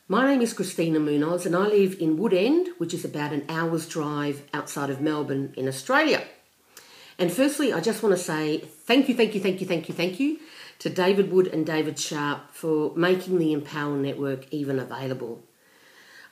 My name is Cristina Munoz and I live in Woodend, which is about an hour's drive outside of Melbourne in Australia. And firstly, I just want to say thank you to David Wood and David Sharp for making the Empower Network even available.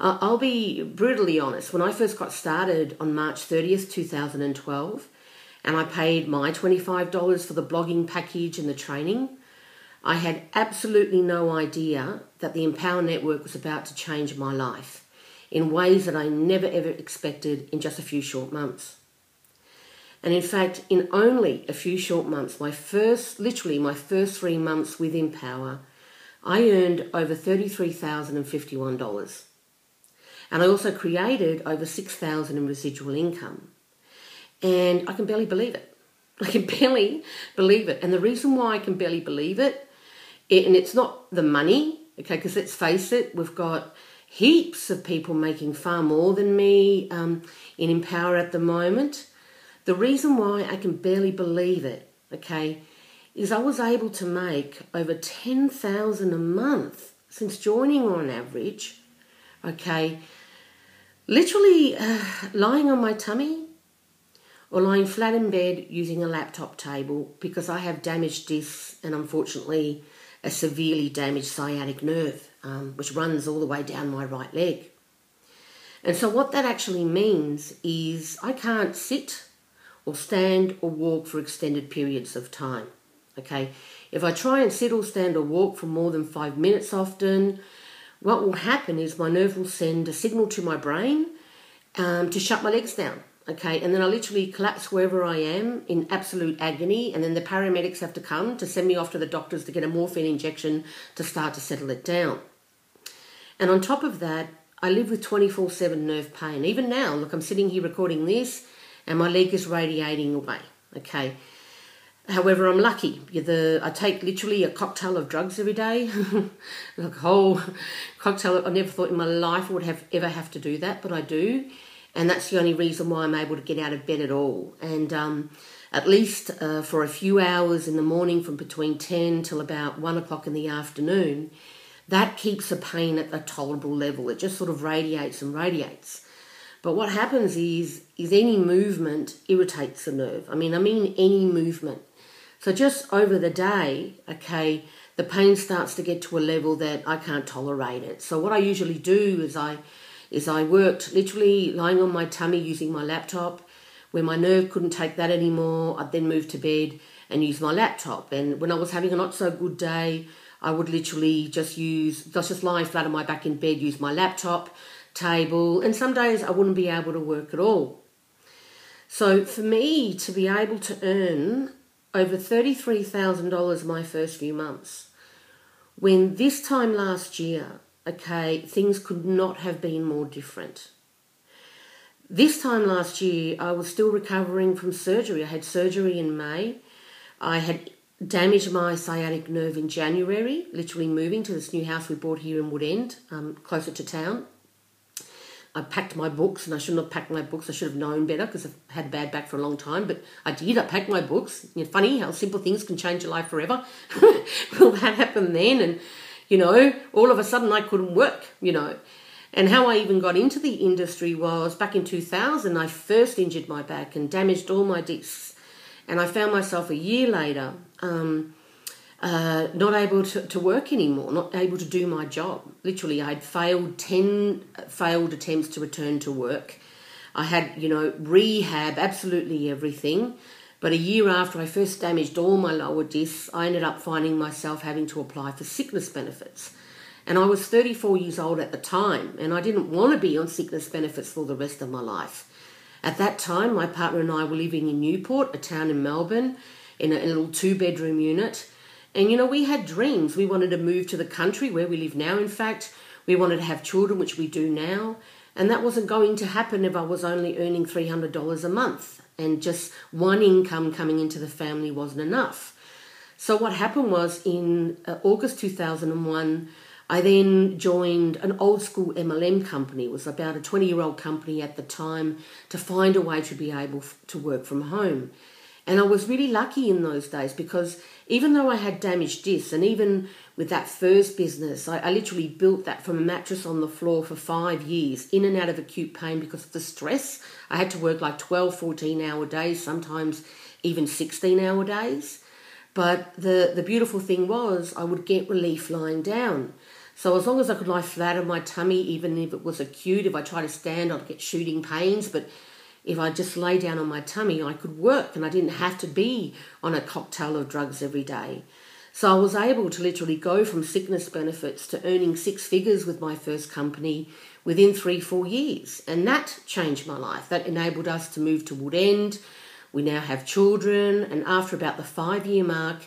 I'll be brutally honest, when I first got started on March 30th, 2012, and I paid my $25 for the blogging package and the training, I had absolutely no idea that the Empower Network was about to change my life in ways that I never ever expected in just a few short months. And in fact, in only a few short months, my first 3 months with Empower, I earned over $33,051. And I also created over $6,000 in residual income. And I can barely believe it. I can barely believe it. And the reason why I can barely believe it, and it's not the money, okay, because let's face it, we've got heaps of people making far more than me in Empower at the moment. The reason why I can barely believe it, okay, is I was able to make over $10,000 a month since joining on average, okay, literally lying on my tummy or lying flat in bed using a laptop table because I have damaged discs and unfortunately a severely damaged sciatic nerve, which runs all the way down my right leg. And so what that actually means is I can't sit or stand or walk for extended periods of time, okay? If I try and sit or stand or walk for more than 5 minutes often, what will happen is my nerve will send a signal to my brain to shut my legs down, okay? And then I literally collapse wherever I am in absolute agony, and then the paramedics have to come to send me off to the doctors to get a morphine injection to start to settle it down. And on top of that, I live with 24/7 nerve pain. Even now, look, I'm sitting here recording this, and my leg is radiating away, okay? However, I'm lucky. I take literally a cocktail of drugs every day. Like a whole cocktail. I never thought in my life I would ever have to do that, but I do. And that's the only reason why I'm able to get out of bed at all. And at least for a few hours in the morning from between 10 till about 1 o'clock in the afternoon, that keeps the pain at a tolerable level. It just sort of radiates and radiates. But what happens is any movement irritates the nerve. I mean any movement. So just over the day, okay, the pain starts to get to a level that I can't tolerate it. So what I usually do is I worked literally lying on my tummy using my laptop. When my nerve couldn't take that anymore, I'd then move to bed and use my laptop. And when I was having a not so good day, I would literally just lie flat on my back in bed, use my laptop table. And some days I wouldn't be able to work at all. So for me to be able to earn over $33,000 my first few months, when this time last year, okay, things could not have been more different. This time last year, I was still recovering from surgery. I had surgery in May. I had damaged my sciatic nerve in January, literally moving to this new house we bought here in Woodend, closer to town. I packed my books, and I shouldn't have packed my books. I should have known better because I've had a bad back for a long time, but I did. I packed my books. Funny how simple things can change your life forever. Well, that happened then, and all of a sudden I couldn't work, And how I even got into the industry was back in 2000, I first injured my back and damaged all my discs. And I found myself a year later not able to work anymore, not able to do my job. Literally, I had failed 10 failed attempts to return to work. I had, rehab, absolutely everything. But a year after I first damaged all my lower discs, I ended up finding myself having to apply for sickness benefits. And I was 34 years old at the time, and I didn't want to be on sickness benefits for the rest of my life. At that time, my partner and I were living in Newport, a town in Melbourne, in a little 2-bedroom unit. And, we had dreams. We wanted to move to the country where we live now, in fact. We wanted to have children, which we do now. And that wasn't going to happen if I was only earning $300 a month. And just one income coming into the family wasn't enough. So what happened was in August 2001, I then joined an old school MLM company. It was about a 20-year-old company at the time to find a way to be able to work from home. And I was really lucky in those days because even though I had damaged discs, and even with that first business, I literally built that from a mattress on the floor for 5 years, in and out of acute pain because of the stress. I had to work like 12, 14-hour days, sometimes even 16-hour days. But the beautiful thing was I would get relief lying down. So as long as I could lie flat on my tummy, even if it was acute, if I tried to stand, I'd get shooting pains. But if I just lay down on my tummy, I could work and I didn't have to be on a cocktail of drugs every day. So I was able to literally go from sickness benefits to earning 6 figures with my first company within 3-4 years. And that changed my life. That enabled us to move to Woodend. We now have children. And after about the 5-year mark,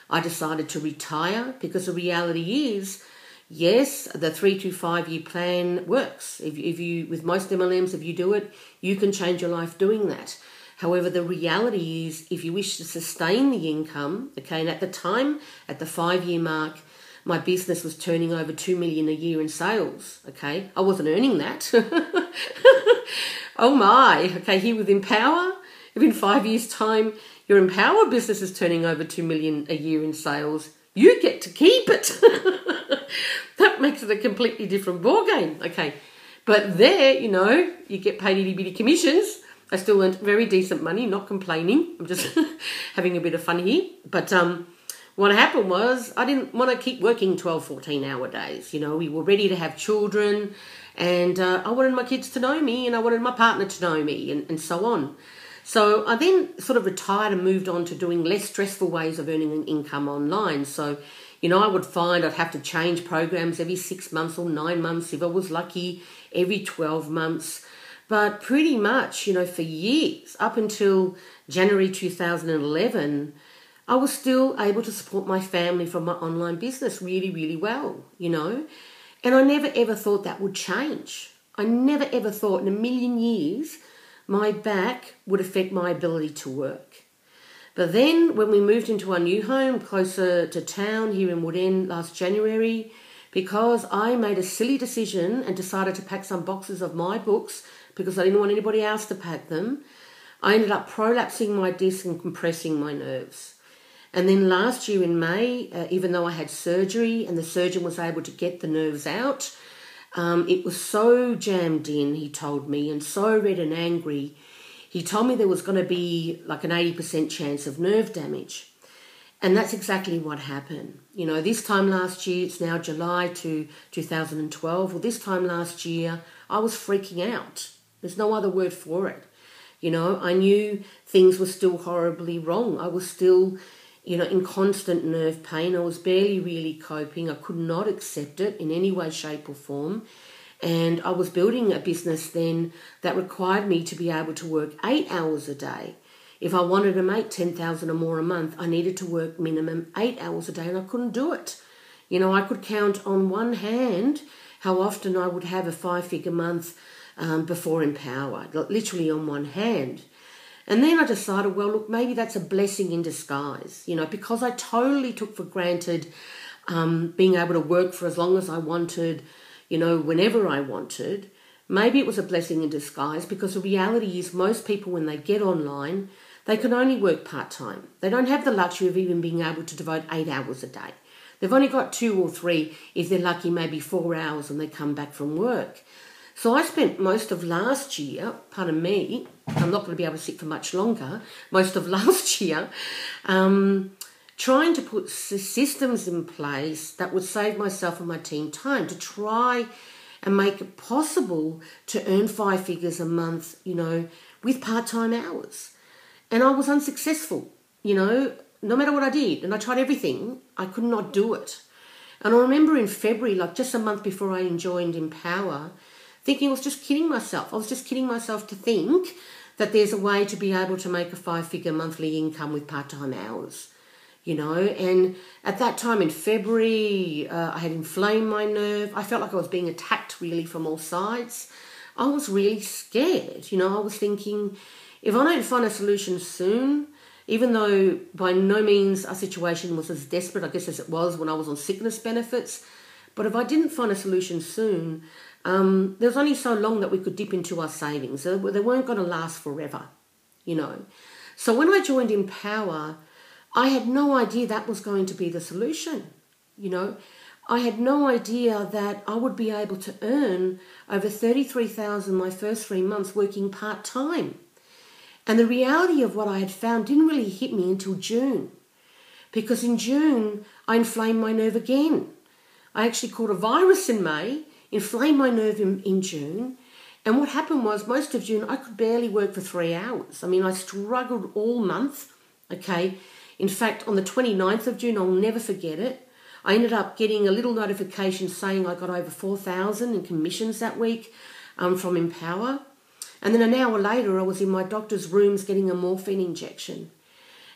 I decided to retire because the reality is, yes, the 3 to 5 year plan works. If you, with most MLMs, if you do it, you can change your life doing that. However, the reality is, if you wish to sustain the income, okay, and at the time, at the 5-year mark, my business was turning over $2 million a year in sales, okay? I wasn't earning that. Oh my, okay, here with Empower, if in 5 years' time, your Empower business is turning over $2 million a year in sales, you get to keep it. That makes it a completely different ballgame, okay? But there, you get paid itty-bitty commissions. I still earned very decent money, not complaining. I'm just having a bit of fun here. But what happened was I didn't want to keep working 12, 14-hour days. We were ready to have children, and I wanted my kids to know me, and I wanted my partner to know me, and so on. So I then sort of retired and moved on to doing less stressful ways of earning an income online. So, I would find I'd have to change programs every 6 months or 9 months, if I was lucky, every 12 months. But pretty much, for years, up until January 2011, I was still able to support my family from my online business really, really well, And I never, ever thought that would change. I never, ever thought in a million years my back would affect my ability to work. But then when we moved into our new home closer to town here in Woodend last January, because I made a silly decision and decided to pack some boxes of my books because I didn't want anybody else to pack them, I ended up prolapsing my disc and compressing my nerves. And then last year in May, even though I had surgery and the surgeon was able to get the nerves out, it was so jammed in, he told me, and so red and angry. He told me there was going to be like an 80% chance of nerve damage. And that's exactly what happened. This time last year, it's now July to 2012. Well, this time last year, I was freaking out. There's no other word for it. I knew things were still horribly wrong. I was still, in constant nerve pain. I was barely really coping. I could not accept it in any way, shape or form. And I was building a business then that required me to be able to work 8 hours a day. If I wanted to make $10,000 or more a month, I needed to work minimum 8 hours a day, and I couldn't do it. I could count on one hand how often I would have a 5-figure month before Empower, literally on one hand. And then I decided, well, look, maybe that's a blessing in disguise, because I totally took for granted being able to work for as long as I wanted, whenever I wanted. Maybe it was a blessing in disguise, because the reality is most people, when they get online, they can only work part-time. They don't have the luxury of even being able to devote 8 hours a day. They've only got 2 or 3, if they're lucky, maybe 4 hours when they come back from work. So I spent most of last year, pardon me, I'm not going to be able to sit for much longer, most of last year, trying to put systems in place that would save myself and my team time to try and make it possible to earn 5 figures a month, with part-time hours. And I was unsuccessful, no matter what I did. And I tried everything, I could not do it. And I remember in February, like just a month before I joined Empower, thinking I was just kidding myself. I was just kidding myself to think that there's a way to be able to make a 5-figure monthly income with part-time hours, And at that time in February, I had inflamed my nerve. I felt like I was being attacked really from all sides. I was really scared. I was thinking, if I don't find a solution soon, even though by no means our situation was as desperate, I guess, as it was when I was on sickness benefits, but if I didn't find a solution soon, there was only so long that we could dip into our savings. They weren't going to last forever, So when I joined Empower, I had no idea that was going to be the solution. You know, I had no idea that I would be able to earn over $33,000 my first 3 months working part-time. And the reality of what I had found didn't really hit me until June. Because in June, I inflamed my nerve again. I actually caught a virus in May, inflamed my nerve in June. And what happened was most of June, I could barely work for 3 hours. I mean, I struggled all month, okay? In fact, on the 29th of June, I'll never forget it, I ended up getting a little notification saying I got over 4,000 in commissions that week from Empower. And then an hour later, I was in my doctor's rooms getting a morphine injection.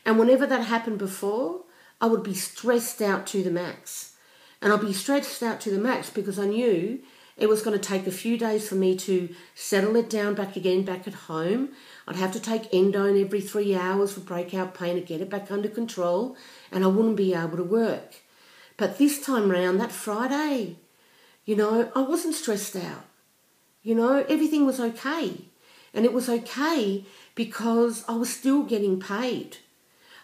And whenever that happened before, I would be stressed out to the max. And I'd be stressed out to the max because I knew it was going to take a few days for me to settle it down back at home. I'd have to take endone every 3 hours for breakout pain to get it back under control, and I wouldn't be able to work. But this time round, that Friday, you know, I wasn't stressed out. You know, everything was okay. And it was okay because I was still getting paid.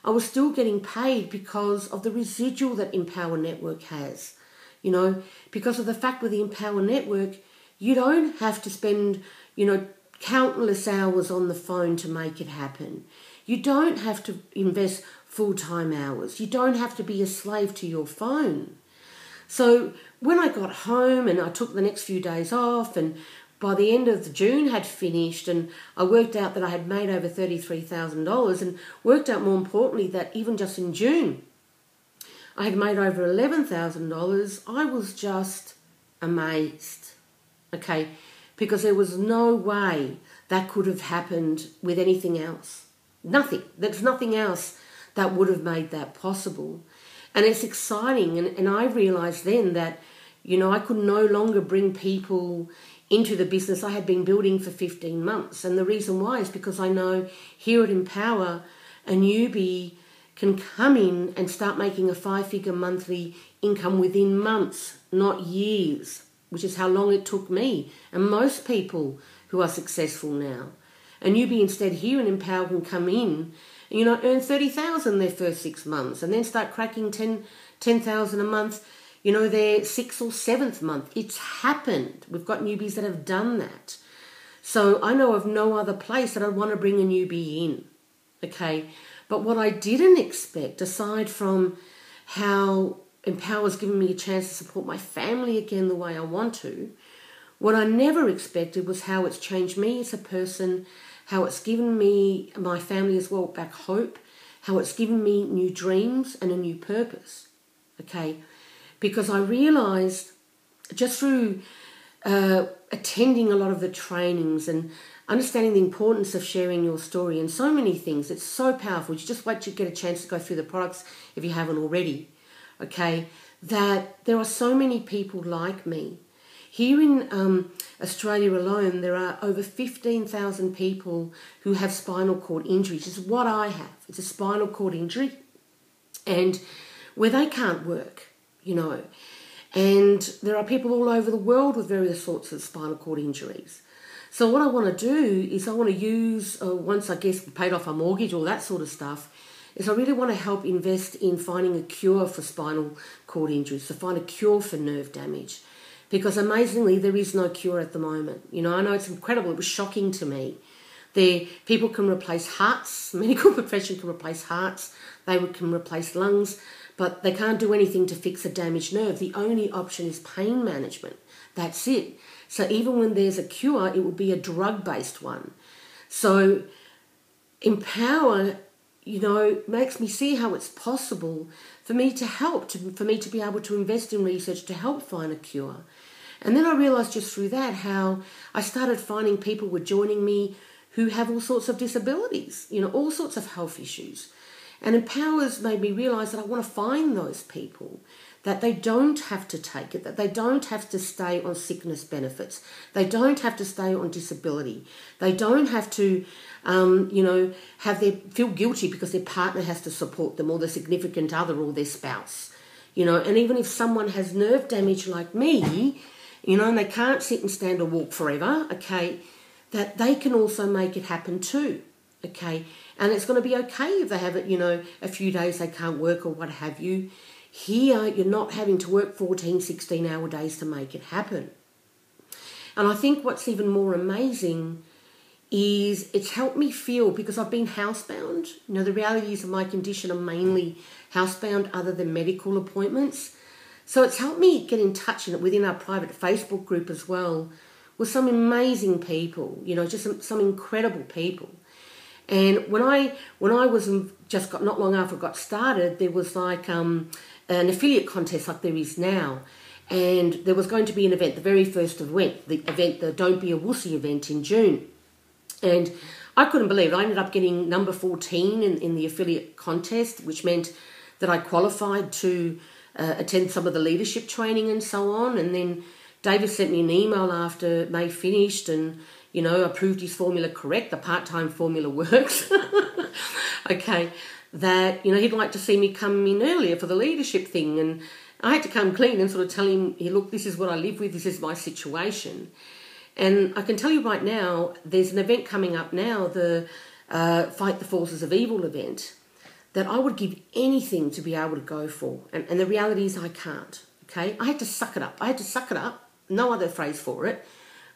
I was still getting paid because of the residual that Empower Network has. You know, because of the fact with the Empower Network, you don't have to spend, you know, countless hours on the phone to make it happen. You don't have to invest full-time hours. You don't have to be a slave to your phone. So when I got home and I took the next few days off, and by the end of June had finished, and I worked out that I had made over $33,000, and worked out more importantly that even just in June I had made over $11,000, I was just amazed, okay, because there was no way that could have happened with anything else. Nothing. There's nothing else that would have made that possible. And it's exciting, and I realised then that, you know, I could no longer bring people into the business I had been building for 15 months. And the reason why is because I know here at Empower, a newbie can come in and start making a 5-figure monthly income within months, not years, which is how long it took me and most people who are successful now. A newbie instead here in Empower can come in and, you know, earn $30,000 their first 6 months and then start cracking $10,000 a month, you know, their 6th or 7th month. It's happened. We've got newbies that have done that. So I know of no other place that I'd want to bring a newbie in, okay? But what I didn't expect, aside from how Empower's given me a chance to support my family again the way I want to, what I never expected was how it's changed me as a person, how it's given me, my family as well, back hope, how it's given me new dreams and a new purpose, okay? Because I realised just through attending a lot of the trainings and understanding the importance of sharing your story and so many things, it's so powerful. You just wait to get a chance to go through the products if you haven't already, okay, that there are so many people like me. Here in Australia alone, there are over 15,000 people who have spinal cord injury, which is what I have. It's a spinal cord injury, and where they can't work, you know. And there are people all over the world with various sorts of spinal cord injuries. So what I want to do is I want to use, once I guess paid off a mortgage, all that sort of stuff, is I really want to help invest in finding a cure for spinal cord injuries, to find a cure for nerve damage. Because amazingly, there is no cure at the moment. You know, I know it's incredible. It was shocking to me. People can replace hearts. Medical profession can replace hearts. They can replace lungs. But they can't do anything to fix a damaged nerve. The only option is pain management. That's it. So even when there's a cure, it will be a drug-based one. So Empower, you know, makes me see how it's possible for me to help, for me to be able to invest in research to help find a cure. And then I realised just through that how I started finding people were joining me who have all sorts of disabilities, you know, all sorts of health issues. And Empower's made me realise that I want to find those people, that they don't have to take it, that they don't have to stay on sickness benefits, they don't have to stay on disability, they don't have to, you know, feel guilty because their partner has to support them or their significant other or their spouse, you know. And even if someone has nerve damage like me, you know, and they can't sit and stand or walk forever, okay, that they can also make it happen too, okay. And it's going to be okay if they have it, a few days they can't work or what have you. Here, you're not having to work 14, 16-hour days to make it happen. And I think what's even more amazing is it's helped me feel, because I've been housebound. The reality is of my condition, I'm mainly housebound other than medical appointments. So it's helped me get in touch within our private Facebook group as well with some amazing people, just some incredible people. And when I was not long after I got started, there was like an affiliate contest like there is now. And there was going to be an event, the very first event, the Don't Be a Wussy event in June. And I couldn't believe it. I ended up getting number 14 in the affiliate contest, which meant that I qualified to attend some of the leadership training and so on. And then David sent me an email after May finished and, approved his formula correct. The part-time formula works. Okay. That, he'd like to see me come in earlier for the leadership thing. And I had to come clean and sort of tell him, look, this is what I live with. This is my situation. And I can tell you right now, there's an event coming up now, the Fight the Forces of Evil event, that I would give anything to be able to go for. And the reality is I can't, okay? I had to suck it up. No other phrase for it.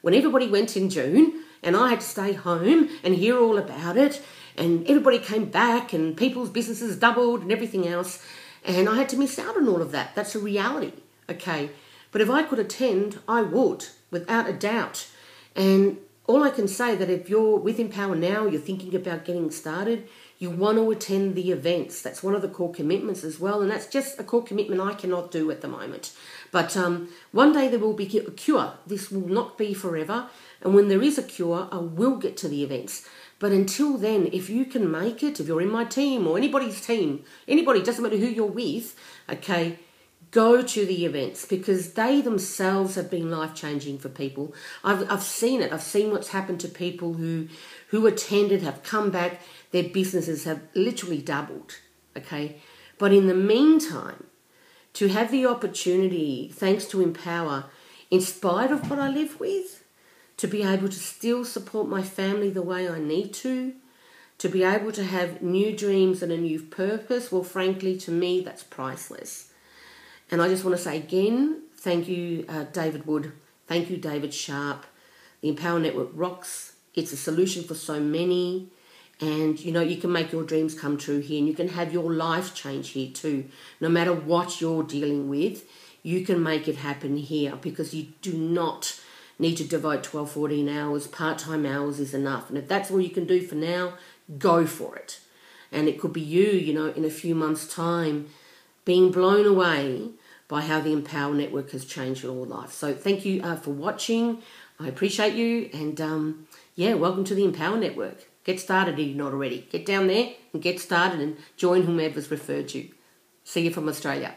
When everybody went in June and I had to stay home and hear all about it, and everybody came back and people's businesses doubled and everything else, and I had to miss out on all of that. That's a reality, okay? But if I could attend, I would, without a doubt. And all I can say that if you're with Empower Now, you're thinking about getting started, you want to attend the events. That's one of the core commitments as well, and that's just a core commitment I cannot do at the moment. But one day there will be a cure. This will not be forever, and when there is a cure, I will get to the events. But until then, if you can make it, if you're in my team or anybody's team, anybody, doesn't matter who you're with, okay, go to the events, because they themselves have been life-changing for people. I've seen it. I've seen what's happened to people who attended, have come back, their businesses have literally doubled, okay? But in the meantime, to have the opportunity, thanks to Empower, in spite of what I live with, to be able to still support my family the way I need to be able to have new dreams and a new purpose, well, frankly, to me, that's priceless. And I just want to say again, thank you, David Wood. Thank you, David Sharp. The Empower Network rocks. It's a solution for so many. And, you can make your dreams come true here, and you can have your life change here too. No matter what you're dealing with, you can make it happen here, because you do not need to devote 12, 14 hours. Part-time hours is enough. And if that's all you can do for now, go for it. And it could be you, in a few months' time, being blown away by how the Empower Network has changed your life. So thank you for watching. I appreciate you. And, welcome to the Empower Network. Get started if you're not already. Get down there and get started and join whomever's referred you. See you from Australia.